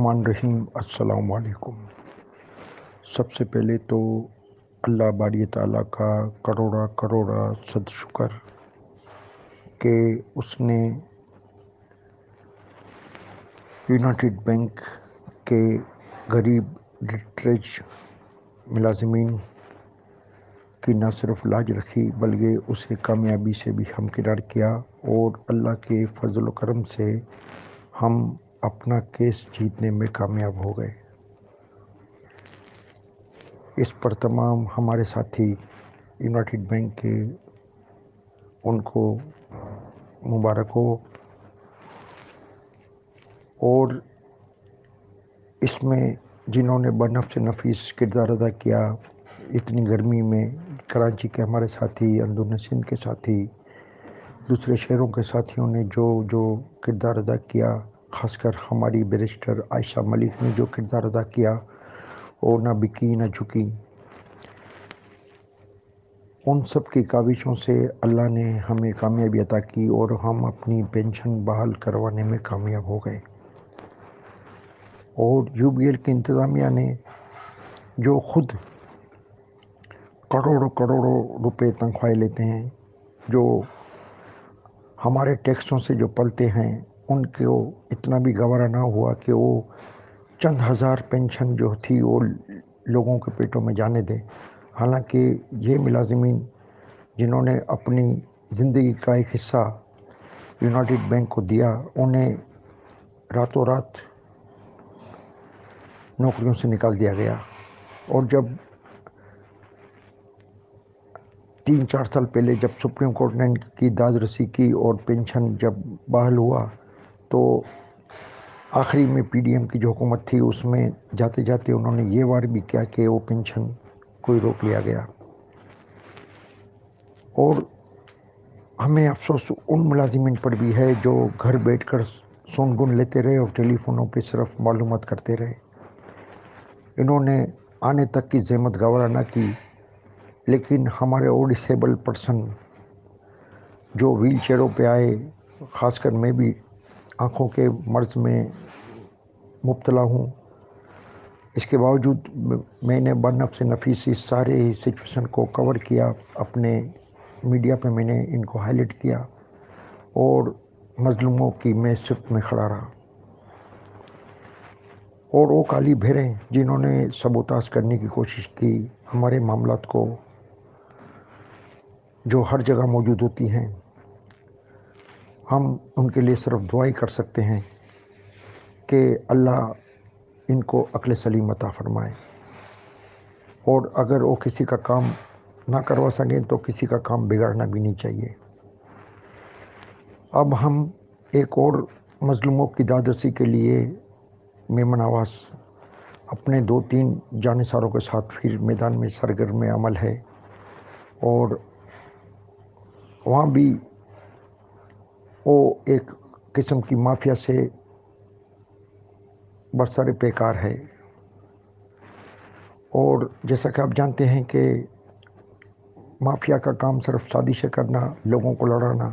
الرحمن الرحیم۔ السلام علیکم۔ سب سے پہلے تو اللہ باری تعالیٰ کا کروڑا کروڑا صد شکر کہ اس نے یونائٹڈ بینک کے غریب لٹریج ملازمین کی نہ صرف لاج رکھی بلکہ اسے کامیابی سے بھی ہمکنار کیا، اور اللہ کے فضل و کرم سے ہم اپنا کیس جیتنے میں کامیاب ہو گئے۔ اس پر تمام ہمارے ساتھی یونائٹڈ بینک کے ان کو مبارک ہو، اور اس میں جنہوں نے بنفس نفیس کردار ادا کیا اتنی گرمی میں، کراچی کے ہمارے ساتھی، اندرون سندھ کے ساتھی، دوسرے شہروں کے ساتھیوں نے جو کردار ادا کیا، خاص کر ہماری بیرسٹر عائشہ ملک نے جو کردار ادا کیا، اور نہ بکی نہ جھکی، ان سب کی کاوشوں سے اللہ نے ہمیں کامیابی عطا کی اور ہم اپنی پینشن بحال کروانے میں کامیاب ہو گئے۔ اور یو بی ایل کی انتظامیہ نے جو خود کروڑوں کروڑوں روپے تنخواہیں لیتے ہیں، جو ہمارے ٹیکسوں سے جو پلتے ہیں، ان کو اتنا بھی گوارا نہ ہوا کہ وہ چند ہزار پینشن جو تھی وہ لوگوں کے پیٹوں میں جانے دے۔ حالانکہ یہ ملازمین جنہوں نے اپنی زندگی کا ایک حصہ یونائٹڈ بینک کو دیا، انہیں راتوں رات نوکریوں سے نکال دیا گیا، اور جب 3-4 سال پہلے جب سپریم کورٹ نے ان کی داد رسی کی اور پینشن جب بحال ہوا، تو آخری میں پی ڈی ایم کی جو حکومت تھی اس میں جاتے جاتے انہوں نے یہ وار بھی کیا کہ وہ پینشن کوئی روک لیا گیا۔ اور ہمیں افسوس ان ملازمین پر بھی ہے جو گھر بیٹھ کر سون گن لیتے رہے اور ٹیلی فونوں پہ صرف معلومات کرتے رہے۔ انہوں نے آنے تک کی زحمت گوارا نہ کی، لیکن ہمارے اور ڈسیبل پرسن جو ویل چیئروں پہ آئے، خاص کر میں بھی آنکھوں کے مرض میں مبتلا ہوں، اس کے باوجود میں نے بنفس نفیس اس سارے سچویشن کو کور کیا، اپنے میڈیا پہ میں نے ان کو ہائی لائٹ کیا، اور مظلوموں کی میں صف میں کھڑا رہا۔ اور وہ کالی بھیڑیں جنہوں نے سبوتاژ کرنے کی کوشش کی ہمارے معاملات کو، جو ہر جگہ موجود ہوتی ہیں، ہم ان کے لیے صرف دعائی کر سکتے ہیں کہ اللہ ان کو عقل سلیم عطا فرمائے، اور اگر وہ کسی کا کام نہ کروا سکیں تو کسی کا کام بگاڑنا بھی نہیں چاہیے۔ اب ہم ایک اور مظلوموں کی دادرسی کے لیے میمن آواز اپنے 2-3 جانثاروں کے ساتھ پھر میدان میں سرگرم عمل ہے، اور وہاں بھی وہ ایک قسم کی مافیا سے برسر پیکار ہے۔ اور جیسا کہ آپ جانتے ہیں کہ مافیا کا کام صرف سازشیں کرنا، لوگوں کو لڑانا،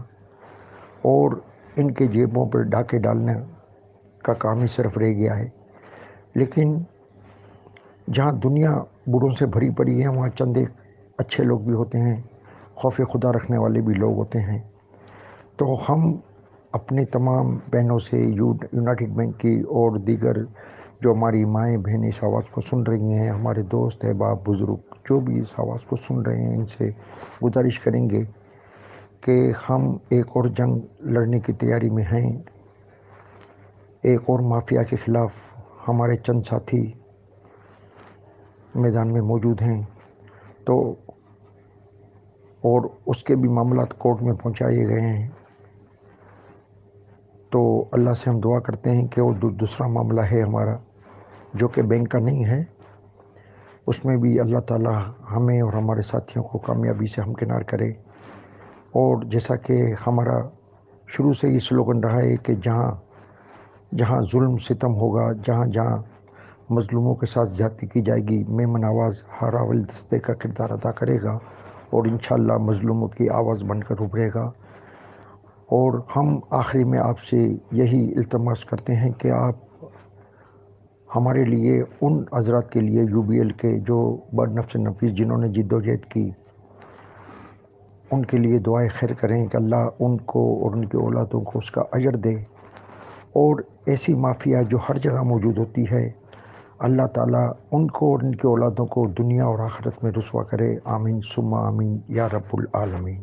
اور ان کے جیبوں پر ڈاکے ڈالنے کا کام ہی صرف رہ گیا ہے۔ لیکن جہاں دنیا بڑوں سے بھری پڑی ہے، وہاں چند ایک اچھے لوگ بھی ہوتے ہیں، خوف خدا رکھنے والے بھی لوگ ہوتے ہیں۔ تو ہم اپنی تمام بہنوں سے یونائٹڈ بینک کی اور دیگر جو ہماری مائیں بہنیں اس آواز کو سن رہی ہیں، ہمارے دوست احباب بزرگ جو بھی اس آواز کو سن رہے ہیں، ان سے گزارش کریں گے کہ ہم ایک اور جنگ لڑنے کی تیاری میں ہیں۔ ایک اور مافیا کے خلاف ہمارے چند ساتھی میدان میں موجود ہیں، تو اور اس کے بھی معاملات کورٹ میں پہنچائے گئے ہیں۔ تو اللہ سے ہم دعا کرتے ہیں کہ وہ دوسرا معاملہ ہے ہمارا جو کہ بینک کا نہیں ہے، اس میں بھی اللہ تعالیٰ ہمیں اور ہمارے ساتھیوں کو کامیابی سے ہمکنار کرے۔ اور جیسا کہ ہمارا شروع سے ہی سلوگن رہا ہے کہ جہاں جہاں ظلم ستم ہوگا، جہاں جہاں مظلوموں کے ساتھ زیادتی کی جائے گی، میمن آواز ہر اول دستے کا کردار ادا کرے گا، اور انشاءاللہ مظلوموں کی آواز بن کر ابھرے گا۔ اور ہم آخری میں آپ سے یہی التماس کرتے ہیں کہ آپ ہمارے لیے ان حضرات کے لیے UBL کے جو بڑ نفس نفیس جنہوں نے جد و جہد کی، ان کے لیے دعائیں خیر کریں کہ اللہ ان کو اور ان کی اولادوں کو اس کا اجر دے، اور ایسی مافیا جو ہر جگہ موجود ہوتی ہے اللہ تعالیٰ ان کو اور ان کی اولادوں کو دنیا اور آخرت میں رسوا کرے، آمین ثم آمین یا رب العالمین۔